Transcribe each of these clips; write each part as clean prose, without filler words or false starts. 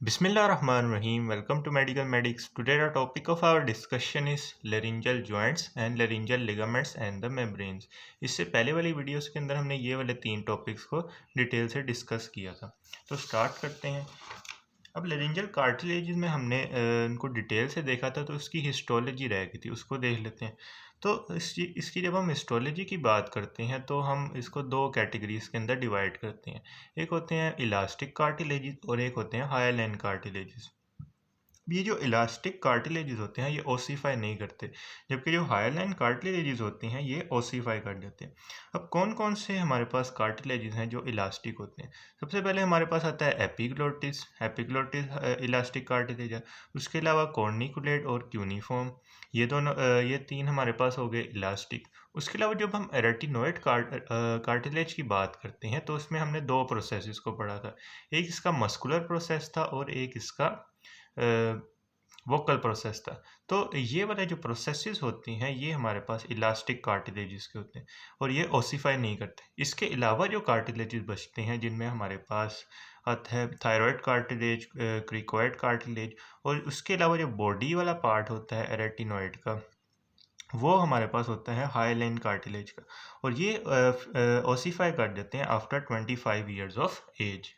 Bismillahirrahmanirrahim. Welcome to Medical Medics. Today the topic of our discussion is laryngeal joints and laryngeal ligaments and the membranes. इससे पहले वाली videos के अंदर हमने ये वाले तीन टॉपिक्स को डिटेल से डिस्कस किया था। तो स्टार्ट करते हैं। अब लेरिंजियल कार्टिलेज में हमने इनको डिटेल से देखा था, तो उसकी हिस्टोलॉजी रह गई थी, उसको देख लेते हैं। तो इसकी जब हम हिस्टोलॉजी की बात करते हैं तो हम इसको दो कैटेगरीज के अंदर डिवाइड करते हैं। एक होते हैं इलास्टिक कार्टिलेजेस और एक होते हैं हायालाइन कार्टिलेजेस। ये जो इलास्टिक कार्टिलेजेस होते हैं ये ओसीफाई नहीं करते, जबकि जो हायालाइन कार्टिलेजेस होते हैं ये ओसीफाई कर देते हैं। अब कौन कौन से हमारे पास कार्टिलेजेस हैं जो इलास्टिक होते हैं? सबसे पहले हमारे पास आता है एपिग्लोटिस। एपिग्लोटिस इलास्टिक कार्टिलेज है। उसके अलावा कॉर्निकुलेट और क्यूनिफॉर्म, ये दोनों ये तीन हमारे पास हो गए इलास्टिक। उसके अलावा जब हम रेटिनोइड कार्टिलेज की बात करते हैं तो उसमें हमने दो प्रोसेसेस को पढ़ा था। एक इसका मस्कुलर प्रोसेस था और एक इसका वोकल प्रोसेस था। तो ये वाले जो प्रोसेसेस होती हैं ये हमारे पास इलास्टिक कार्टिलेजेस के होते हैं और ये ओसिफाई नहीं करते। इसके अलावा जो कार्टिलेजेस बचते हैं जिनमें हमारे पास आता है थायराइड कार्टिलेज, क्रिकोइड कार्टिलेज, और उसके अलावा जो बॉडी वाला पार्ट होता है रेटिनोइड का, वो हमारे पास होता है हाईलाइन कार्टिलेज का, और ये ओसिफाई कर देते हैं आफ्टर 25 ईयर्स ऑफ एज।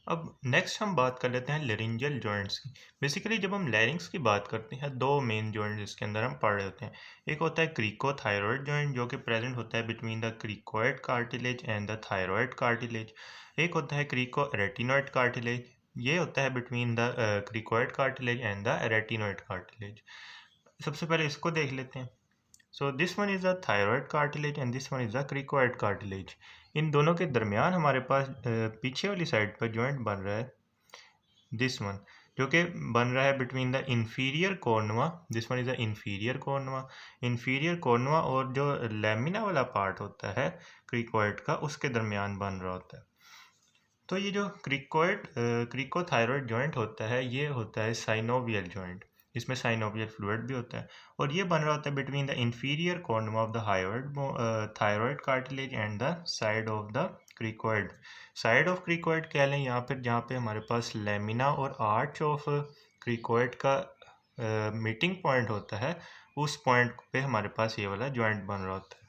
अब नेक्स्ट हम बात कर लेते हैं लेरिंजियल जॉइंट्स की। बेसिकली जब हम लैरिंग्स की बात करते हैं दो मेन जॉइंट इसके अंदर हम पढ़ रहे होते हैं। एक होता है क्रिकोथायरॉयड जॉइंट जो कि प्रेजेंट होता है between the cricoid cartilage and the thyroid cartilage. एक होता है क्रिको रेटिनॉइड कार्टिलेज, ये होता है between the cricoid cartilage and the arytenoid cartilage. सबसे पहले इसको देख लेते हैं। So this one is the thyroid cartilage and this one is the cricoid cartilage. इन दोनों के दरमियान हमारे पास पीछे वाली साइड पर जॉइंट बन रहा है दिस वन, जो कि बन रहा है between the inferior कॉर्नुआ। This one is the inferior कॉर्नुआ। Inferior कॉर्नुआ और जो लेमिना वाला पार्ट होता है क्रिकोइड का उसके दरमियान बन रहा होता है। तो ये जो क्रिकोथायरॉयड जॉइंट होता है ये होता है साइनोवियल जॉइंट। इसमें साइनोवियल फ्लूइड भी होता है और ये बन रहा होता है between the inferior cornu of the thyroid cartilage and the side of the cricoid. Side of cricoid कह लें यहाँ पर, जहाँ पे हमारे पास लेमिना और आर्च ऑफ क्रिकोइड का मीटिंग पॉइंट होता है, उस पॉइंट पे हमारे पास ये वाला जॉइंट बन रहा होता है।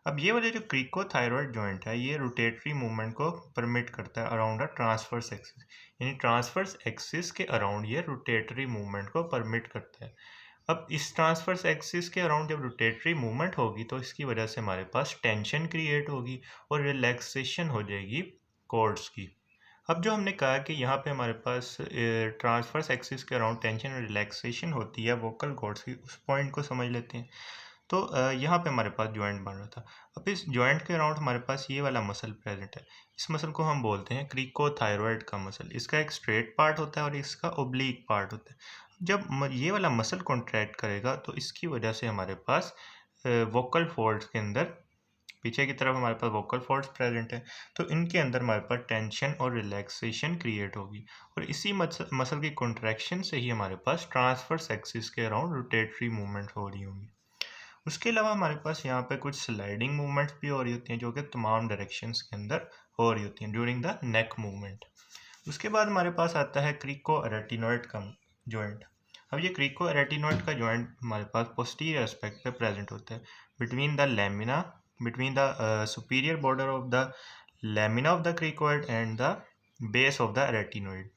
अब ये वाले जो क्रिकोथायरॉयड जॉइंट है ये रोटेटरी मूवमेंट को परमिट करता है अराउंड अ ट्रांसवर्स एक्सिस, यानी ट्रांसवर्स एक्सिस के अराउंड ये रोटेटरी मूवमेंट को परमिट करता है। अब इस ट्रांसवर्स एक्सिस के अराउंड जब रोटेटरी मूवमेंट होगी तो इसकी वजह से हमारे पास टेंशन क्रिएट होगी और रिलैक्सेशन हो जाएगी कॉर्ड्स की। अब जो हमने कहा कि यहाँ पे हमारे पास ट्रांसवर्स एक्सिस के अराउंड टेंशन और रिलैक्सेशन होती है वोकल कॉर्ड्स की, उस पॉइंट को समझ लेते हैं। तो यहाँ पे हमारे पास जॉइंट बन रहा था। अब इस जॉइंट के अराउंड हमारे पास ये वाला मसल प्रेजेंट है। इस मसल को हम बोलते हैं क्रिकोथायरॉयड का मसल। इसका एक स्ट्रेट पार्ट होता है और इसका ओब्लीक पार्ट होता है। जब ये वाला मसल कॉन्ट्रैक्ट करेगा तो इसकी वजह से हमारे पास वोकल फोल्ड्स के अंदर पीछे की तरफ हमारे पास वोकल फोल्ड्स प्रेजेंट है, तो इनके अंदर हमारे पास टेंशन और रिलैक्सेशन क्रिएट होगी और इसी मसल की कॉन्ट्रैक्शन से ही हमारे पास ट्रांसवर्स एक्सिस के अराउंड रोटेटरी मूवमेंट हो रही होंगी। उसके अलावा हमारे पास यहाँ पे कुछ स्लाइडिंग मूवमेंट्स भी हो रही होती हैं जो कि तमाम डायरेक्शंस के अंदर हो रही होती हैं ड्यूरिंग द नेक मूवमेंट। उसके बाद हमारे पास आता है क्रिको रेटिनॉइड का जॉइंट। अब ये क्रिको रेटिनॉइड का जॉइंट हमारे पास पोस्टीरियर एस्पेक्ट पे प्रेजेंट होता है between the lamina, between the superior border of the lamina of the cricoid and the base of the retinoid.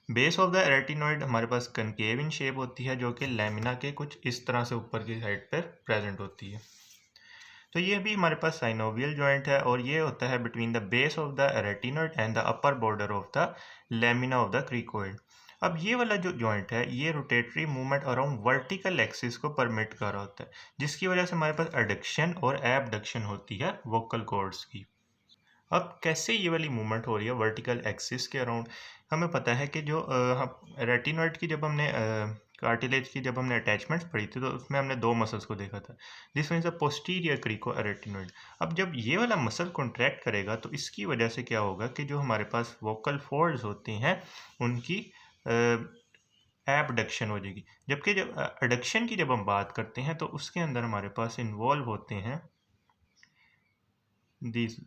Base of the retinoid हमारे पास concave in shape होती है जो कि लेमिना के कुछ इस तरह से ऊपर की साइड पर प्रेजेंट होती है। तो ये भी हमारे पास साइनोवियल जॉइंट है और ये होता है between the base of the arytenoid and the upper border of the lamina of the cricoid. अब ये वाला जो जॉइंट है ये rotatory movement around vertical axis को परमिट कर रहा होता है, जिसकी वजह से हमारे पास एडक्शन और एबडक्शन होती है वोकल कॉर्ड्स की। अब कैसे ये वाली मूवमेंट हो रही है वर्टिकल एक्सिस के अराउंड? हमें पता है कि जो रेटिनॉइड की जब हमने कार्टिलेज की जब हमने अटैचमेंट्स पढ़ी थी तो उसमें हमने दो मसल्स को देखा था। This means a posterior crico retinoid. अब जब ये वाला मसल कॉन्ट्रैक्ट करेगा तो इसकी वजह से क्या होगा कि जो हमारे पास वोकल फोल्ड्स होती हैं उनकी एबडक्शन हो जाएगी, जबकि जब एडक्शन की जब हम बात करते हैं तो उसके अंदर हमारे पास इन्वॉल्व होते हैं this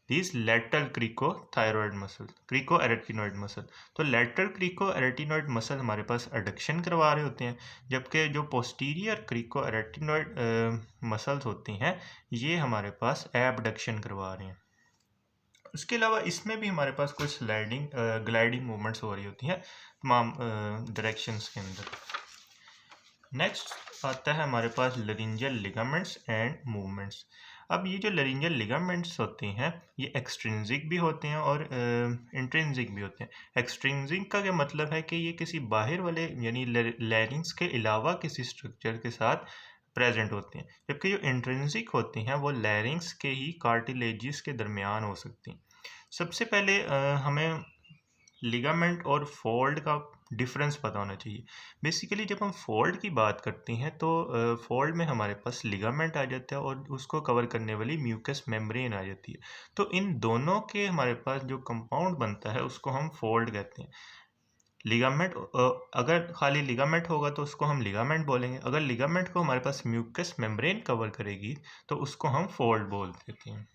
this lateral cricothyroid muscle, cricoarytenoid muscle. तो लेटरल क्रिकोएरेटिनॉइड मसल हमारे पास एडक्शन करवा रहे होते हैं, जबकि जो पोस्टीरियर क्रिकोएरेटिनॉइड मसल्स होती हैं ये हमारे पास एबडक्शन करवा रहे हैं। उसके अलावा इसमें भी हमारे पास कुछ स्लाइडिंग ग्लाइडिंग मूवमेंट्स हो रही होती हैं तमाम डायरेक्शंस के अंदर। नेक्स्ट आता है हमारे पास लरिंजियल लिगामेंट्स एंड मूवमेंट्स। अब ये जो लरिंजियल लिगामेंट्स होते हैं ये एक्सट्रिंसिक भी होते हैं और इंट्रिंसिक भी होते हैं। एक्सट्रिंसिक का क्या मतलब है कि ये किसी बाहर वाले यानी लैरिंग्स के अलावा किसी स्ट्रक्चर के साथ प्रेजेंट होते हैं, जबकि जो इंट्रिंसिक होते हैं वो लैरिंग्स के ही कार्टिलेजिस के दरमियान हो सकती हैं। सबसे पहले हमें लिगामेंट और फोल्ड का डिफरेंस पता होना चाहिए। बेसिकली जब हम फोल्ड की बात करते हैं तो फोल्ड में हमारे पास लिगामेंट आ जाता है और उसको कवर करने वाली म्यूकस मेम्ब्रेन आ जाती है। तो इन दोनों के हमारे पास जो कंपाउंड बनता है उसको हम फोल्ड कहते हैं। लिगामेंट अगर खाली लिगामेंट होगा तो उसको हम लिगामेंट बोलेंगे, अगर लिगामेंट को हमारे पास म्यूकस मेम्ब्रेन कवर करेगी तो उसको हम फोल्ड बोल देते हैं।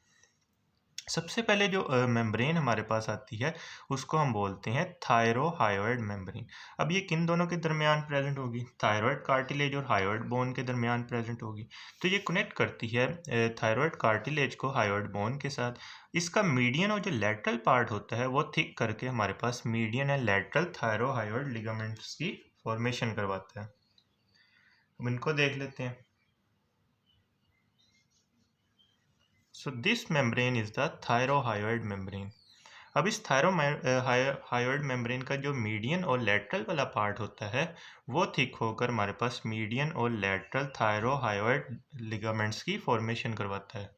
सबसे पहले जो मेम्ब्रेन हमारे पास आती है उसको हम बोलते हैं थायरोहायोइड मेम्ब्रेन। अब ये किन दोनों के दरमियान प्रेजेंट होगी? थायराइड कार्टिलेज और हायोइड बोन के दरमियान प्रेजेंट होगी। तो ये कनेक्ट करती है थायराइड कार्टिलेज को हायोइड बोन के साथ। इसका मीडियन और जो लेटरल पार्ट होता है वो थिक करके हमारे पास मीडियन एंड लेटरल थायरोहायोइड लिगामेंट्स की फॉर्मेशन करवाता है। अब इनको देख लेते हैं। So this membrane is the thyrohyoid membrane. अब इस थायरोहायोइड मेम्ब्रेन का जो मीडियन और लेटरल वाला पार्ट होता है वो थिक होकर हमारे पास मीडियन और लेटरल थायरोहायोइड लिगामेंट्स की फॉर्मेशन करवाता है।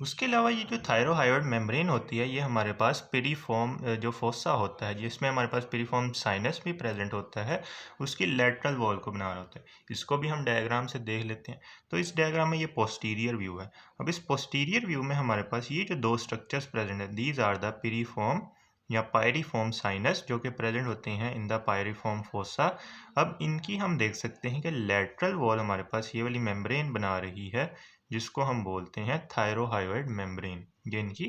उसके अलावा ये जो थायरोहायोइड मेम्ब्रेन होती है ये हमारे पास पिरिफॉर्म जो फोसा होता है जिसमें हमारे पास पिरिफॉर्म साइनस भी प्रेजेंट होता है, उसकी लेटरल वॉल को बना रहा होता है। इसको भी हम डायग्राम से देख लेते हैं। तो इस डायग्राम में ये पोस्टीरियर व्यू है। अब इस पोस्टीरियर व्यू में हमारे पास ये जो दो स्ट्रक्चर्स प्रेजेंट है, दीज आर द पिरिफॉर्म या पायरिफॉर्म साइनस जो कि प्रेजेंट होते हैं इन द पायरिफॉर्म फोसा। अब इनकी हम देख सकते हैं कि लेटरल वॉल हमारे पास ये वाली मेम्ब्रेन बना रही है जिसको हम बोलते हैं थायरोहायोइड मेम्ब्रेन। ये इनकी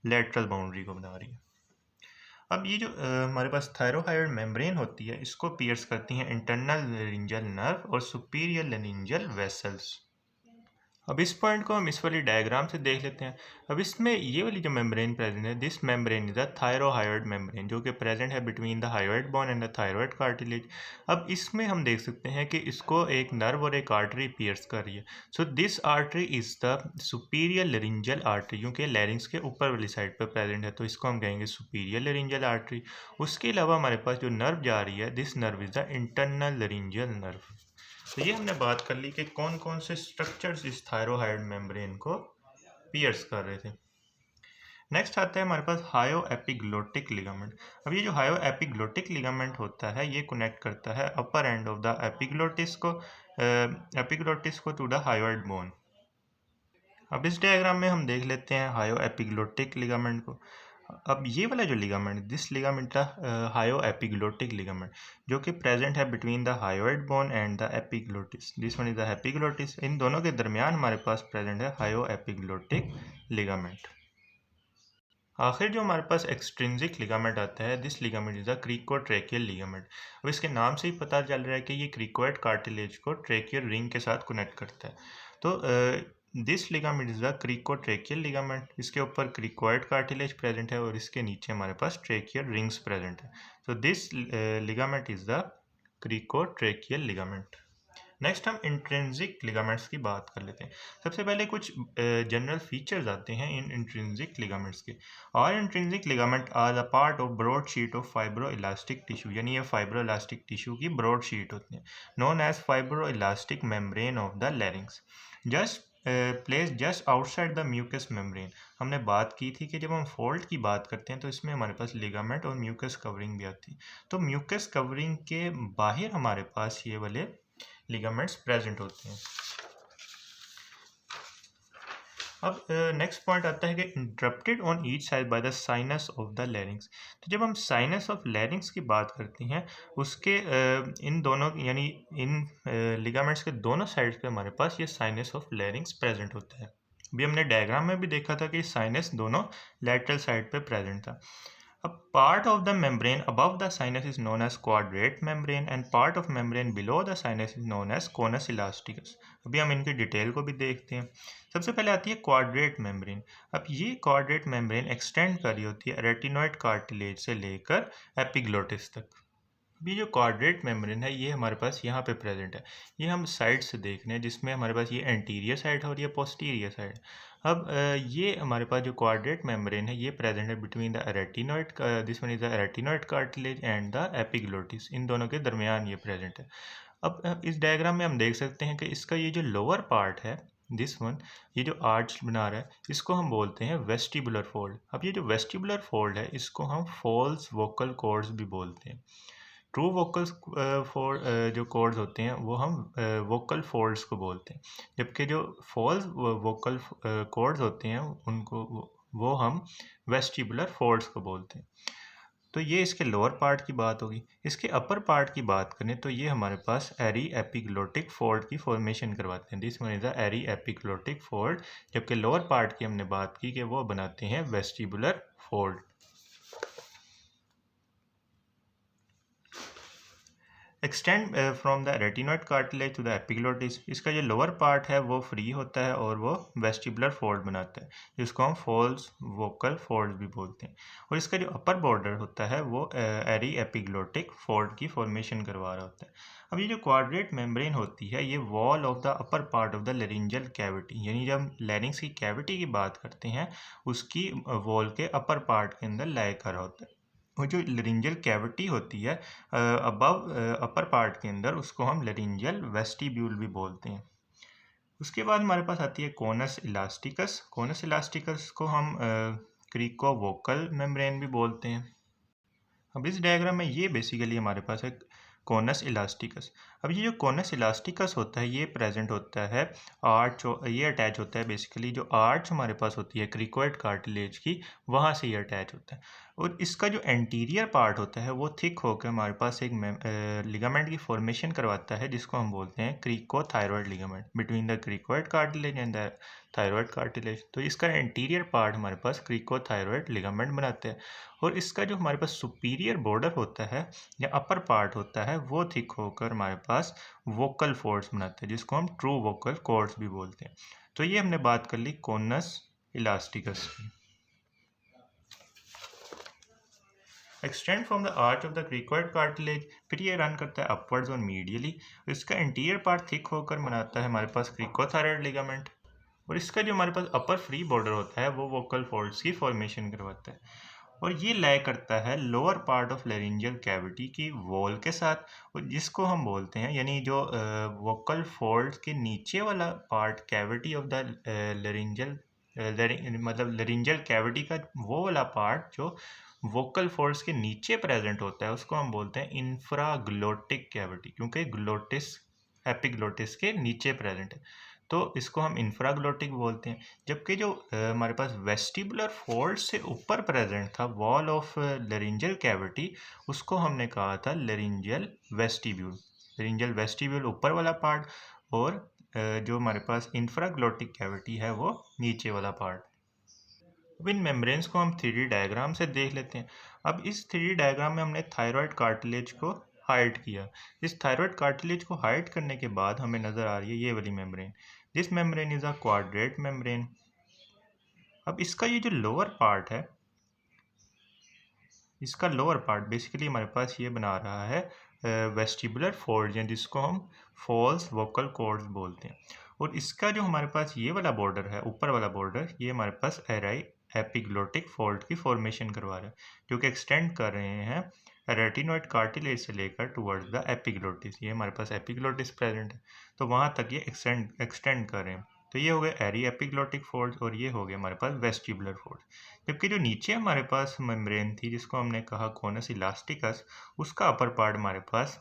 लेटरल बाउंड्री को बना रही है। अब ये जो हमारे पास थायरोहायोइड मेम्ब्रेन होती है इसको पियर्स करती हैं इंटरनल लेरिंजियल नर्व और सुपीरियर लेरिंजियल वेसल्स। अब इस पॉइंट को हम इस वाली डायग्राम से देख लेते हैं। अब इसमें ये वाली जो मेम्ब्रेन प्रेजेंट है, this membrane is the thyrohyoid membrane जो कि प्रेजेंट है between the hyoid bone and the thyroid cartilage. अब इसमें हम देख सकते हैं कि इसको एक नर्व और एक आर्टरी पियर्स कर रही है। So this artery is the superior laryngeal artery, क्योंकि लैरिंग्स के ऊपर वाली साइड पर प्रेजेंट है तो इसको हम कहेंगे सुपीरियर लेरिंजियल आर्टरी। उसके अलावा हमारे पास जो नर्व जा रही है, this nerve is the internal laryngeal nerve. तो ये हमने बात कर ली कि कौन कौन से स्ट्रक्चर्स इस थायरोहाइड मेम्ब्रेन को पियर्स कर रहे थे। नेक्स्ट आता है हमारे पास हायो एपिग्लोटिक लिगामेंट। अब ये जो हायो एपिग्लोटिक लिगामेंट होता है ये कनेक्ट करता है अपर एंड ऑफ द एपिग्लोटिस को टू द हायोइड बोन। अब इस डायग्राम में हम देख लेते हैं हायो एपिग्लोटिक लिगामेंट को। अब ये वाला जो लिगामेंट, दिस लिगामेंट था हायो एपिग्लोटिक लिगामेंट जो कि प्रेजेंट है between the hyoid bone and the epiglottis. This one is the epiglottis. इन दोनों के दरमियान हमारे पास प्रेजेंट है हायो एपिग्लोटिक लिगामेंट। आखिर जो हमारे पास एक्सट्रिंसिक लिगामेंट आता है, this ligament is the cricotracheal ligament. अब इसके नाम से ही पता चल रहा है कि ये क्रिकोइड कार्टिलेज को ट्रेकियल रिंग के साथ कनेक्ट करता है। तो this ligament is the cricotracheal ligament. इसके ऊपर क्रिकोइड कार्टिलेज प्रेजेंट है और इसके नीचे हमारे पास ट्रेकियल रिंग्स प्रेजेंट है। तो this ligament is the cricotracheal ligament. Next हम इंट्रिंसिक लिगामेंट्स की बात कर लेते हैं। सबसे पहले कुछ जनरल फीचर्स आते हैं इन इंट्रिंसिक लिगामेंट्स के। और intrinsic ligament are the part of broad sheet of fibro elastic tissue, यानी ये फाइब्रो इलास्टिक टिश्यू की ब्रॉड शीट होती है, known as fibro elastic membrane of the larynx, just place just outside the mucous membrane. हमने बात की थी कि जब हम फोल्ड की बात करते हैं तो इसमें हमारे पास लिगामेंट और म्यूकस कवरिंग भी आती है। तो म्यूकस कवरिंग के बाहर हमारे पास ये वाले लिगामेंट्स प्रेजेंट होते हैं। अब नेक्स्ट पॉइंट आता है कि interrupted on each side by the sinus of the लैरिंग्स। तो जब हम साइनस ऑफ लैरिंग्स की बात करते हैं उसके इन दोनों यानी इन लिगामेंट्स के दोनों साइड्स पे हमारे पास ये साइनस ऑफ लैरिंग्स प्रेजेंट होता है। अभी हमने डायग्राम में भी देखा था कि साइनस दोनों लैटरल साइड पे प्रेजेंट था। A part of the membrane above the sinus is known as quadrate membrane and part of membrane below the sinus is known as conus elasticus। अभी हम इनकी डिटेल को भी देखते हैं। सबसे पहले आती है क्वाड्रेट मेम्ब्रेन। अब ये क्वाड्रेट मेम्ब्रेन एक्सटेंड कर रही होती है रेटिनोइड कार्टिलेज से लेकर एपिग्लोटिस तक। अभी जो क्वाड्रेट मेम्ब्रेन है ये हमारे पास यहाँ पे प्रेजेंट है। ये हम साइड से देख रहे हैं जिसमें हमारे पास ये एंटीरियर साइड है और ये पोस्टीरियर साइड। अब ये हमारे पास जो क्वाड्रेट मेम्ब्रेन है ये प्रेजेंट है between the retinoid, this one is the retinoid cartilage and the epiglottis, इन दोनों के दरमियान ये प्रेजेंट है। अब इस डायग्राम में हम देख सकते हैं कि इसका ये जो लोअर पार्ट है, दिस वन, ये जो आर्च बना रहा है इसको हम बोलते हैं वेस्टिबुलर फोल्ड। अब ये जो वेस्टिबुलर फोल्ड है इसको हम फॉल्स वोकल कॉर्ड्स भी बोलते हैं। ट्रू वोकल्स जो कॉर्ड्स होते हैं वो हम वोकल फोल्ड्स को बोलते हैं, जबकि जो फॉल्स वोकल कॉर्ड्स होते हैं उनको वो हम वेस्टिबुलर फोल्ड्स को बोलते हैं। तो ये इसके लोअर पार्ट की बात होगी। इसके अपर पार्ट की बात करें तो ये हमारे पास एरी एपिग्लोटिक फोल्ड की फॉर्मेशन करवाते हैं। This one is the aryepiglottic fold, जबकि लोअर पार्ट की हमने बात की कि वो बनाते हैं vestibular fold. Extend from the retinoid cartilage to the epiglottis. इसका जो लोअर पार्ट है वो फ्री होता है और वो वेस्टिबुलर फोल्ड बनाता है, जिसको हम फॉल्स वोकल फोल्ड भी बोलते हैं। और इसका जो अपर बॉर्डर होता है वो एरी एपिग्लोटिक फोल्ड की फॉर्मेशन करवा रहा होता है। अब ये जो क्वाड्रेट मेम्ब्रेन होती है ये wall of the upper part of the laryngeal cavity, यानी जब हम लैरिंग्स की कैविटी की बात करते हैं उसकी वॉल के अपर पार्ट के अंदर लाई कर रहा होता है। वो जो लेरिंजल कैविटी होती है अबव अपर पार्ट के अंदर, उसको हम लेरिंजल वेस्टिब्यूल भी बोलते हैं। उसके बाद हमारे पास आती है कोनस इलास्टिकस। कोनस इलास्टिकस को हम क्रीको वोकल मेम्ब्रेन भी बोलते हैं। अब इस डायग्राम में ये बेसिकली हमारे पास है कोनस इलास्टिकस। अब ये जो कोनस इलास्टिकस होता है ये प्रेजेंट होता है आर्च, ये अटैच होता है बेसिकली जो आर्च हमारे पास होती है क्रिकोइड कार्टिलेज की, वहाँ से ये अटैच होता है। और इसका जो एंटीरियर पार्ट होता है वो थिक होकर हमारे पास एक लिगामेंट की फॉर्मेशन करवाता है, जिसको हम बोलते हैं cricothyroid ligament between the cricoid cartilage and the thyroid cartilage. तो इसका एंटीरियर पार्ट हमारे पास क्रिकोथायरॉयड लिगामेंट बनाते हैं। और इसका जो हमारे पास सुपीरियर बॉर्डर होता है या अपर पार्ट होता है वो थिक होकर हमारे पास वोकल फोर्ड्स बनाते हैं, जिसको हम ट्रू वोकल कॉर्ड्स भी बोलते हैं। तो ये हमने बात कर ली कोनस इलास्टिकस की। Extend from the arch of the cricoid cartilage, फिर ये रन करता है अपवर्ड्स और मीडियली। इसका इंटीरियर पार्ट थिक होकर बनाता है हमारे पास क्रिकोथायरॉयड लिगामेंट। और इसका जो हमारे पास अपर फ्री बॉर्डर होता है वो वोकल फोल्ड्स की फॉर्मेशन करवाता है। और ये लय करता है lower part of laryngeal cavity की वॉल के साथ, और जिसको हम बोलते हैं, यानी जो वोकल फोल्ड के नीचे वाला part cavity of the laryngeal, मतलब लेरिंजियल कैविटी का वो वाला पार्ट जो वोकल फोल्ड्स के नीचे प्रेजेंट होता है उसको हम बोलते हैं इंफ्राग्लोटिक कैविटी, क्योंकि ग्लोटिस एपिग्लोटिस के नीचे प्रेजेंट है तो इसको हम इंफ्राग्लोटिक बोलते हैं। जबकि जो हमारे पास वेस्टिबुलर फोल्ड से ऊपर प्रेजेंट था वॉल ऑफ लेरिंजियल कैविटी, उसको हमने कहा था लेरिंजियल वेस्टिब्यूल। लेरिंजियल वेस्टिब्यूल ऊपर वाला पार्ट और जो हमारे पास इंफ्राग्लोटिक कैविटी है वो नीचे वाला पार्ट। अब इन मेम्ब्रेन्स को हम 3D डायग्राम से देख लेते हैं। अब इस 3D डायग्राम में हमने थायराइड कार्टिलेज को हाइड किया। इस थायराइड कार्टिलेज को हाइड करने के बाद हमें नज़र आ रही है ये वाली membrane. This membrane is a quadrate membrane. अब इसका ये जो लोअर पार्ट है, इसका लोअर पार्ट बेसिकली हमारे पास ये बना रहा है वेस्टिबुलर फोल्ड, जिसको हम फॉल्स वोकल कॉर्ड्स बोलते हैं। और इसका जो हमारे पास ये वाला बॉर्डर है, ऊपर वाला बॉर्डर, ये हमारे पास एराई एपिग्लोटिक फोल्ड की फॉर्मेशन करवा रहा है, जो कि एक्सटेंड कर रहे हैं रेटिनोइड कार्टिलेज से लेकर टुवर्ड्स द एपिग्लोटिस। ये हमारे पास एपिग्लोटिस प्रेजेंट है तो वहाँ तक ये एक्सटेंड कर रहे हैं। तो ये हो गए एरी एपिग्लोटिक फोल्ड और ये हो गए हमारे पास वेस्टिबुलर फोल्ड। जबकि जो नीचे हमारे पास मेम्ब्रेन थी जिसको हमने कहा कोनस इलास्टिकस, उसका अपर पार्ट हमारे पास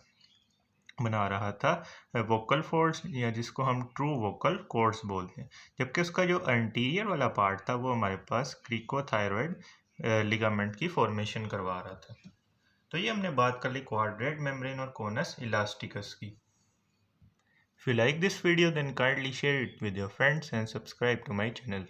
बना रहा था वोकल फोल्ड्स, या जिसको हम ट्रू वोकल कॉर्ड्स बोलते हैं। जबकि उसका जो एंटीरियर वाला पार्ट था वो हमारे पास क्रिकोथायरॉयड लिगामेंट की फॉर्मेशन करवा रहा था। तो ये हमने बात कर ली क्वाड्रेट मेम्ब्रेन और कोनस इलास्टिकस की। If you like this video, then kindly share it with your friends and subscribe to my channel.